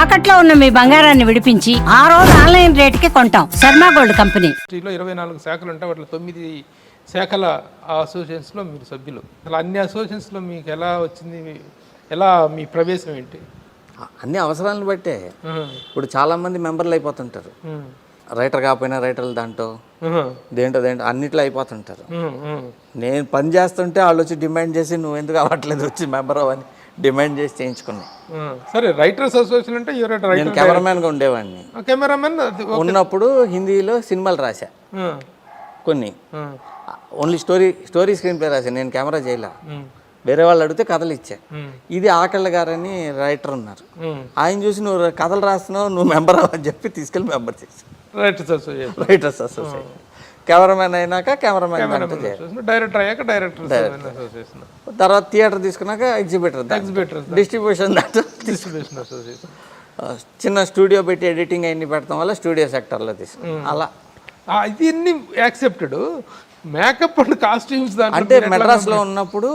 తాకట్లో ఉన్న మీ బంగారాన్ని విడిపించి ఆ రోజు ఆన్లైన్ రేటుకి కొంటాం. Sharma gold company. 24 శాఖలు ఉంటాయి. వాటిలో 9 శాఖల అసోసియేషన్స్లో మీరు సభ్యులు. అసలు అన్ని అసోసియేషన్స్లో మీకు ఎలా వచ్చింది, ఎలా మీ ప్రవేశం ఏంటి? అన్ని అవసరాలను బట్టే. ఇప్పుడు చాలామంది మెంబర్లు అయిపోతుంటారు, రైటర్ కాకపోయినా రైటర్లు దాంట్లో దేంటో అన్నిట్లో అయిపోతుంటారు. నేను పని చేస్తుంటే వాళ్ళు వచ్చి డిమాండ్ చేసి నువ్వు ఎందుకు అవ్వట్లేదు వచ్చి మెంబర్ అని డిమాండ్ చేసి చేయించుకున్నాను. సరే, రైటర్స్ అసోసియేషన్ అంటే నేను కెమెరామ్యాన్గా ఉండేవాడిని. కెమెరామెన్ ఉన్నప్పుడు హిందీలో సినిమాలు రాశా కొన్ని, ఓన్లీ స్టోరీ స్క్రీన్ ప్లే రాశా. నేను కెమెరా చేయలే, వేరే వాళ్ళు అడిగితే కథలు ఇచ్చా. ఇది ఆకళ్ళ గారని రైటర్ ఉన్నారు, ఆయన చూసి నువ్వు కథలు రాస్తున్నావు నువ్వు మెంబర్ అని చెప్పి తీసుకెళ్ళి మెంబర్ చేసి రైటర్స్ అసోసియేషన్. కెమెరామెన్ అయినాక కెమెరామెన్ డైరెక్టర్ అయ్యాక డైరెక్టర్ అసోసియేషన్. తర్వాత థియేటర్ తీసుకున్నాక ఎగ్జిబిటర్, డిస్ట్రిబ్యూషన్ అసోసియేషన్. చిన్న స్టూడియో పెట్టి ఎడిటింగ్ అన్ని పెడతాం వల్ల స్టూడియో సెక్టర్లో తీసుకున్నాం. అలా ఇది అన్ని యాక్సెప్టెడ్. మేకప్ అండ్ కాస్ట్యూమ్స్ అంటే మెడ్రాస్లో ఉన్నప్పుడు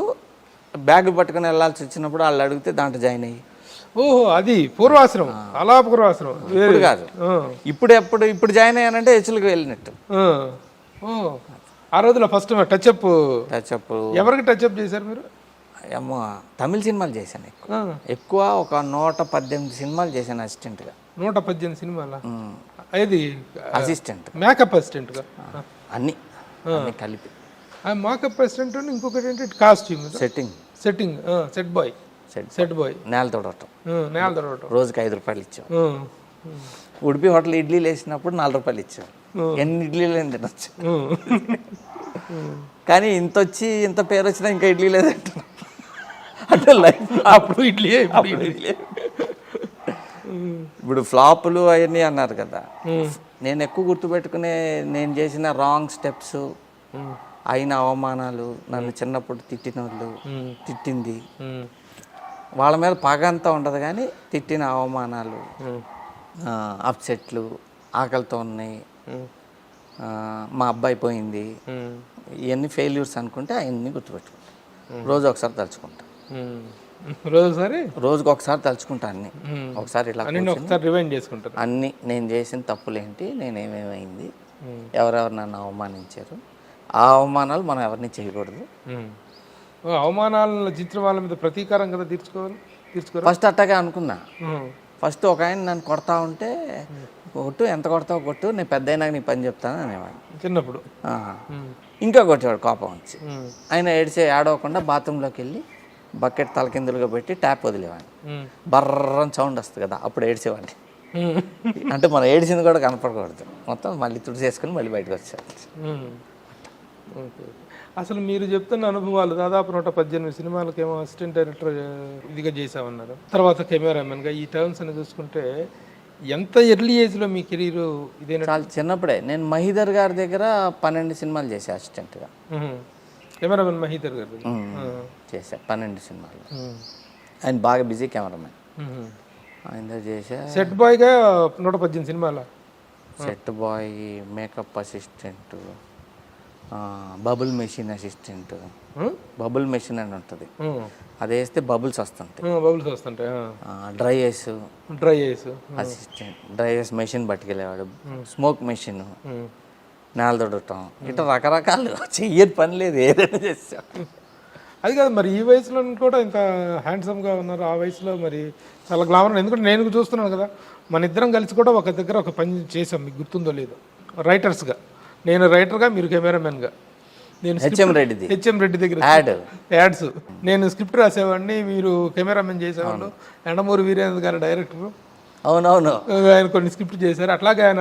బ్యాగ్ పట్టుకుని వెళ్ళాల్సి వచ్చినప్పుడు వాళ్ళు అడిగితే దాంట్లో జాయిన్ అయ్యి. ఓహో, అది పూర్వాశ్రమం, అలా పూర్వాశ్రమం ఇప్పుడు కాదు. ఇప్పుడు జాయిన్ అయ్యానంటే హెచ్చులకు వెళ్ళినట్టు. ఆ రోజులో ఫస్ట్ టచ్అప్ ఎవరికి టచ్అప్ చేశారు మీరు? ఏమో తమిళ సినిమాలు చేశాను ఎక్కువ ఒక 118 సినిమాలు చేశాను అసిస్టెంట్గా. 118 సినిమాల అది అసిస్టెంట్, మేకప్ అసిస్టెంట్గా అన్ని కలిపి. మేకప్ అసిస్టెంట్, ఇంకొకటి ఏంటి కాస్ట్యూమ్, సెట్టింగ్, సెట్ బాయ్, నేల తోడటం. రోజుకి 5 రూపాయలు ఇచ్చాం. ఉడిపి హోటల్ ఇడ్లీలు వేసినప్పుడు 4 రూపాయలు ఇచ్చాం. ఎన్ని ఇడ్లీలు తినొచ్చు. కానీ ఇంత వచ్చి ఇంత పేరు వచ్చినా ఇంకా ఇడ్లీ లేదంట. అంటే లైఫ్ అప్పుడు ఇడ్లీ. ఇప్పుడు ఫ్లాపులు అవన్నీ అన్నారు కదా, నేను ఎక్కువ గుర్తుపెట్టుకునే నేను చేసిన రాంగ్ స్టెప్స్, అయిన అవమానాలు, నన్ను చిన్నప్పుడు తిట్టిన వాళ్ళు, తిట్టింది వాళ్ళ మీద పగ అంతా ఉండదు కానీ తిట్టిన అవమానాలు, అప్సెట్లు, ఆకలితో ఉన్నాయి, మా అబ్బాయి పోయింది, ఇవన్నీ ఫెయిల్యూర్స్ అనుకుంటే అవన్నీ గుర్తుపెట్టుకుంటా. రోజు ఒకసారి తలుచుకుంటా, రోజుకి ఒకసారి తలుచుకుంటా. అన్ని ఒకసారి ఇలా రివైండ్ చేసుకుంటాను. అన్నీ నేను చేసిన తప్పులేంటి, నేనేమేమైంది, ఎవరెవరు నన్ను అవమానించారు, ఆ అవమానాలు మనం ఎవరిని చేయకూడదు. అవమానాలను చిత్ర వాళ్ళ మీద ప్రతీకారం కదా తీర్చుకోవాలి. ఫస్ట్ అట్టగా అనుకున్నా. ఫస్ట్ ఒక ఆయన నన్ను కొడతా ఉంటే కొట్టు, ఎంత కొడతావు కొట్టు, నేను పెద్ద అయినాక నీ పని చెప్తాను అనేవాడు చిన్నప్పుడు. ఇంకా కొట్టేవాడు కోపం వచ్చి. ఆయన ఏడవకుండా బాత్రూంలోకి వెళ్ళి బకెట్ తలకిందులుగా పెట్టి ట్యాప్ వదిలేవాడిని. బర్రని సౌండ్ వస్తుంది కదా, అప్పుడు ఏడ్చేవాడిని. అంటే మనం ఏడిచింది కూడా కనపడకూడదు, మొత్తం మళ్ళీ తుడిసేసుకుని మళ్ళీ బయటకు వచ్చాడు. అసలు మీరు చెప్తున్న అనుభవాలు దాదాపు 118 సినిమాలకేమో అసిస్టెంట్ డైరెక్టర్ ఇదిగా చేసామన్నారు. తర్వాత కెమెరామెన్గా ఈ టర్మ్స్ అని చూసుకుంటే ఎంత ఎర్లీ ఏజ్లో మీ కెరీర్ ఇదేనా? చాలా చిన్నప్పుడే. నేను మహీధర్ గారి దగ్గర 12 సినిమాలు చేసా అసిస్టెంట్గా. కెమెరామెన్ మహీధర్ గారు చేశా 12 సినిమాలు. ఆయన బాగా బిజీ కెమెరామెన్. ఆయన చేసా. సెట్ బాయ్గా 118 సినిమాల. Set boy, makeup assistant, bubble machine assistant. Bubble machine అని ఉంటుంది, అది వేస్తే బబుల్స్ వస్తుంటాయి. Dry ice assistant, dry ice machine పట్టుకెళ్ళేవాడు. స్మోక్ మెషిన్, నేల తొడటం, ఇట్లా రకరకాలు చెయ్యని పని లేదు, ఏదైనా చేసా. అది కాదు మరి ఈ వయసులో కూడా ఇంత హ్యాండ్సమ్గా ఉన్నారు. ఆ వయసులో మరి చాలా గ్లామర్. ఎందుకంటే నేను చూస్తున్నాను కదా, మన ఇద్దరం కలిసి కూడా ఒక దగ్గర ఒక పని చేసాం, మీకు గుర్తుందో లేదో, రైటర్స్గా. నేను రైటర్గా, మీరు కెమెరామెన్గా. నేను హెచ్ఎం రెడ్డి దగ్గర యాడ్స్ నేను స్క్రిప్ట్ రాసేవాడిని, మీరు కెమెరామెన్ చేసేవాళ్ళు. ఎండమూరి వీరేంద్ర గారు డైరెక్టర్. అవునవును, ఆయన కొన్ని స్క్రిప్ట్ చేశారు. అట్లాగే ఆయన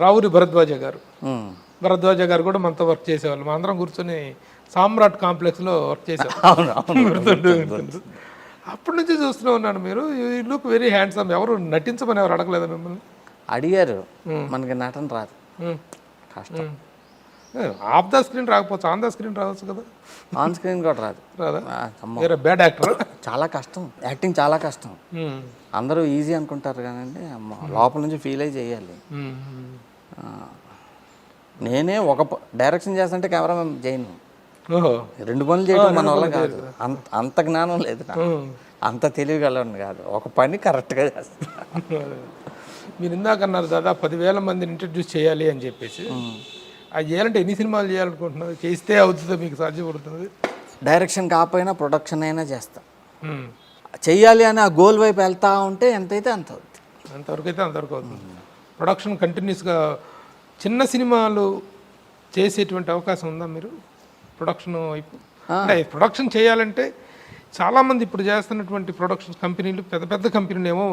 రావురి భరద్వాజ గారు కూడా మనతో వర్క్ చేసేవాళ్ళు. మా అందరం కూర్చొని సామ్రాట్ కాంప్లెక్స్లో వర్క్ చేశారు. అప్పటి నుంచి చూస్తూనే ఉన్నాను. మీరు యూ లుక్ వెరీ హ్యాండ్సమ్. ఎవరు నటించమని ఎవరు అడగలేదా మిమ్మల్ని? అడిగారు. మనకి నటన రాదు, కష్టం. ఆఫ్ ద స్క్రీన్ రాకపోవచ్చు, ఆన్ ద స్క్రీన్ రావచ్చు కదా. ఆన్ స్క్రీన్ కూడా రాదా? Bad actor. చాలా కష్టం, యాక్టింగ్ చాలా కష్టం. అందరూ ఈజీ అనుకుంటారు కానీ అమ్మ లోపల నుంచి ఫీల్ అయ్యి చేయాలి. నేనే ఒక డైరెక్షన్ చేస్తుంటే కెమెరామెన్ చేయను, 2 పనులు చేయడం మన వల్ల కాదు. అంత జ్ఞానం లేదు. అంత తెలియగలను కాదు, ఒక పని కరెక్ట్గా చేస్తాను. మీరు ఇందాక అన్నారు దాదాపు 10,000 మందిని ఇంట్రడ్యూస్ చేయాలి అని చెప్పేసి. అది చేయాలంటే ఎన్ని సినిమాలు చేయాలనుకుంటున్నారు? చేస్తే అవుతుందో మీకు సాధ్యపడుతుంది? డైరెక్షన్ కాకపోయినా ప్రొడక్షన్ అయినా చేస్తా. చెయ్యాలి అని ఆ గోల్ వైపు వెళ్తా ఉంటే ఎంతైతే అంత అవుతుంది. అంతవరకు అయితే అంతవరకు అవుతుంది. ప్రొడక్షన్ కంటిన్యూస్గా చిన్న సినిమాలు చేసేటువంటి అవకాశం ఉందా మీరు ప్రొడక్షన్ వైపు? అంటే ప్రొడక్షన్ చేయాలంటే చాలామంది ఇప్పుడు చేస్తున్నటువంటి ప్రొడక్షన్ కంపెనీలు పెద్ద పెద్ద కంపెనీలు ఏమో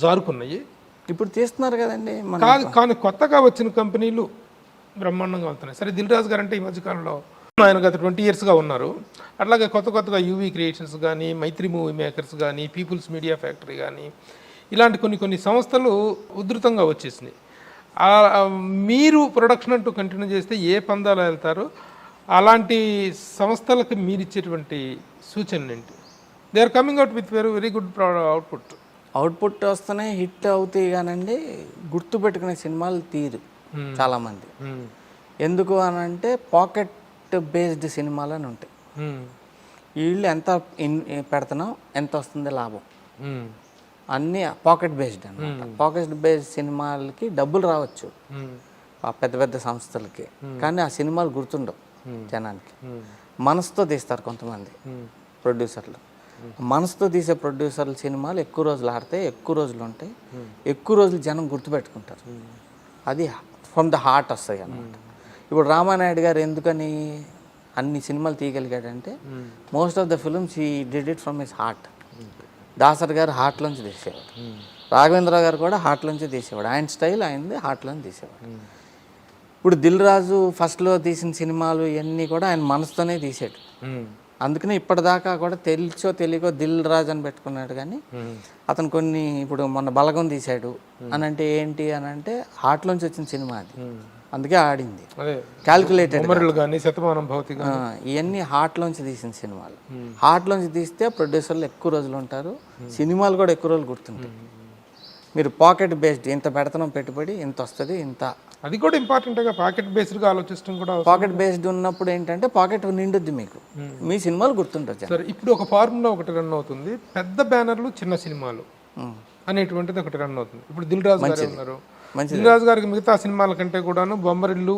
జారుకున్నాయి. ఇప్పుడు తీస్తున్నారు కదండి. కానీ కొత్తగా వచ్చిన కంపెనీలు బ్రహ్మాండంగా వెళ్తున్నాయి. సరే దిల్ రాజు గారు అంటే ఈ మధ్యకాలంలో ఆయన గత 20 yearsగా ఉన్నారు. అట్లాగే కొత్తగా యూవీ క్రియేషన్స్ కానీ, మైత్రి మూవీ మేకర్స్ కానీ, పీపుల్స్ మీడియా ఫ్యాక్టరీ కానీ, ఇలాంటి కొన్ని సంస్థలు ఉధృతంగా వచ్చేసినాయి. మీరు ప్రొడక్షన్ అంటూ కంటిన్యూ చేస్తే ఏ పందాలు వెళ్తారు? అలాంటి సంస్థలకు మీరు ఇచ్చేటువంటి సూచనలు ఏంటి? They are coming out with very good output వస్తేనే హిట్ అవుతాయి కానండి, గుర్తుపెట్టుకునే సినిమాలు తీరు చాలామంది. ఎందుకు అని అంటే పాకెట్ బేస్డ్ సినిమాలు అని ఉంటాయి. వీళ్ళు ఎంత పెడుతున్నాం, ఎంత వస్తుంది లాభం, అన్నీ పాకెట్ బేస్డ్ అన్నమాట. పాకెట్ బేస్డ్ సినిమాలకి డబ్బులు రావచ్చు ఆ పెద్ద పెద్ద సంస్థలకి, కానీ ఆ సినిమాలు గుర్తుండవు జనానికి. మనసుతో తీస్తారు కొంతమంది ప్రొడ్యూసర్లు. మనసుతో తీసే ప్రొడ్యూసర్ల సినిమాలు ఎక్కువ రోజులు ఆడతాయి, ఎక్కువ రోజులు ఉంటాయి, ఎక్కువ రోజులు జనం గుర్తుపెట్టుకుంటారు. అది ఫ్రమ్ ద హార్ట్ వస్తాయి అన్నమాట. ఇప్పుడు రామానాయుడు గారు ఎందుకని అన్ని సినిమాలు తీయగలిగాడంటే most of the films he did it from his heart. Dasari గారు హార్ట్లోంచి తీసేవాడు, రాఘవేంద్ర గారు కూడా హార్ట్లోంచి తీసేవాడు. ఆయన స్టైల్ ఆయనది, హార్ట్లోంచి తీసేవాడు. ఇప్పుడు దిల్ రాజు ఫస్ట్లో తీసిన సినిమాలు ఇవన్నీ కూడా ఆయన మనసుతోనే తీసాడు. అందుకనే ఇప్పటిదాకా కూడా తెలిసో తెలియకో దిల్ రాజు అని పెట్టుకున్నాడు. కానీ అతను కొన్ని ఇప్పుడు మొన్న బలగం తీశాడు అని అంటే ఏంటి అని అంటే హార్ట్లోంచి వచ్చిన సినిమా అది, అందుకే ఆడింది. క్యాల్కులేటెడ్ ఇవన్నీ హార్ట్లోంచి తీసిన సినిమాలు. హార్ట్లోంచి తీస్తే ప్రొడ్యూసర్లు ఎక్కువ రోజులు ఉంటారు, సినిమాలు కూడా ఎక్కువ రోజులు గుర్తుంటాయి. మీరు పాకెట్ బేస్డ్ ఇంత పెడతాం పెట్టుబడి, ఇంత వస్తుంది, ఇంత, అది కూడా ఇంపార్టెంట్గా పాకెట్ బేస్డ్గా ఆలోచించడం కూడా. పాకెట్ బేస్డ్ ఉన్నప్పుడు ఏంటంటే పాకెట్ నిండుద్ది, మీకు మీ సినిమాలు గుర్తుంటుంది. సరే, ఇప్పుడు ఒక ఫార్ములా ఒకటి రన్ అవుతుంది, పెద్ద బ్యానర్లు చిన్న సినిమాలు అనేటువంటిది ఒకటి రన్ అవుతుంది. ఇప్పుడు దిల్ రాజు గారు ఉన్నారు. దిల్ రాజు గారికి మిగతా సినిమాల కంటే కూడాను బొమ్మరిల్లు,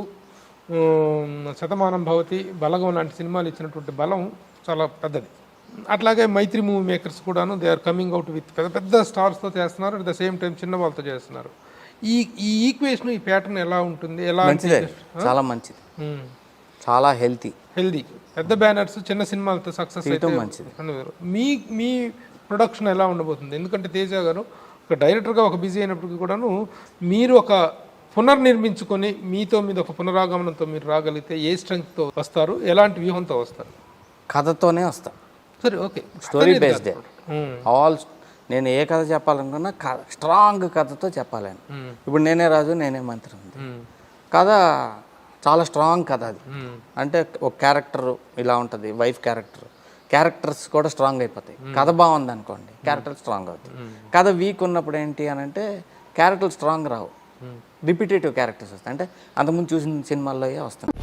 శతమానం భవతి, బలగం లాంటి సినిమాలు ఇచ్చినటువంటి బలం చాలా పెద్దది. అట్లాగే మైత్రి మూవీ మేకర్స్ కూడాను they are coming out with పెద్ద పెద్ద స్టార్స్తో చేస్తున్నారు, అట్ ద సేమ్ టైం చిన్న వాళ్ళతో చేస్తున్నారు. ఈ ఈక్వేషన్, ఈ ప్యాటర్న్ ఎలా ఉంటుంది? ఎలా? చాలా మంచిది, చాలా హెల్తీ. పెద్ద బ్యానర్స్ చిన్న సినిమాలతో సక్సెస్ అయితే మంచిది. మీ ప్రొడక్షన్ ఎలా ఉండబోతుంది? ఎందుకంటే తేజ గారు ఒక డైరెక్టర్గా ఒక బిజీ అయినప్పటికీ కూడాను మీరు ఒక పునర్నిర్మించుకొని మీతో మీద ఒక పునరాగమనంతో మీరు రాగలిగితే ఏ స్ట్రెంగ్త్తో వస్తారు, ఎలాంటి వ్యూహంతో వస్తారు? కథతోనే వస్తాను. సరే, ఓకే, స్టోరీ బేస్డ్ ఆల్. నేను ఏ కథ చెప్పాలనుకున్నా స్ట్రాంగ్ కథతో చెప్పాలని. ఇప్పుడు నేనే రాజు నేనే మంత్రి ఉంది కథ, చాలా స్ట్రాంగ్ కథ అది. అంటే ఒక క్యారెక్టర్ ఇలా ఉంటుంది, వైఫ్ క్యారెక్టర్స్ కూడా స్ట్రాంగ్ అయిపోతాయి. కథ బాగుంది అనుకోండి, క్యారెక్టర్ స్ట్రాంగ్ అవుతాయి. కథ వీక్ ఉన్నప్పుడు ఏంటి అని అంటే క్యారెక్టర్లు స్ట్రాంగ్ రావు, రిపిటేటివ్ క్యారెక్టర్స్ వస్తాయి. అంటే అంతకుముందు చూసిన సినిమాల్లో వస్తాయి.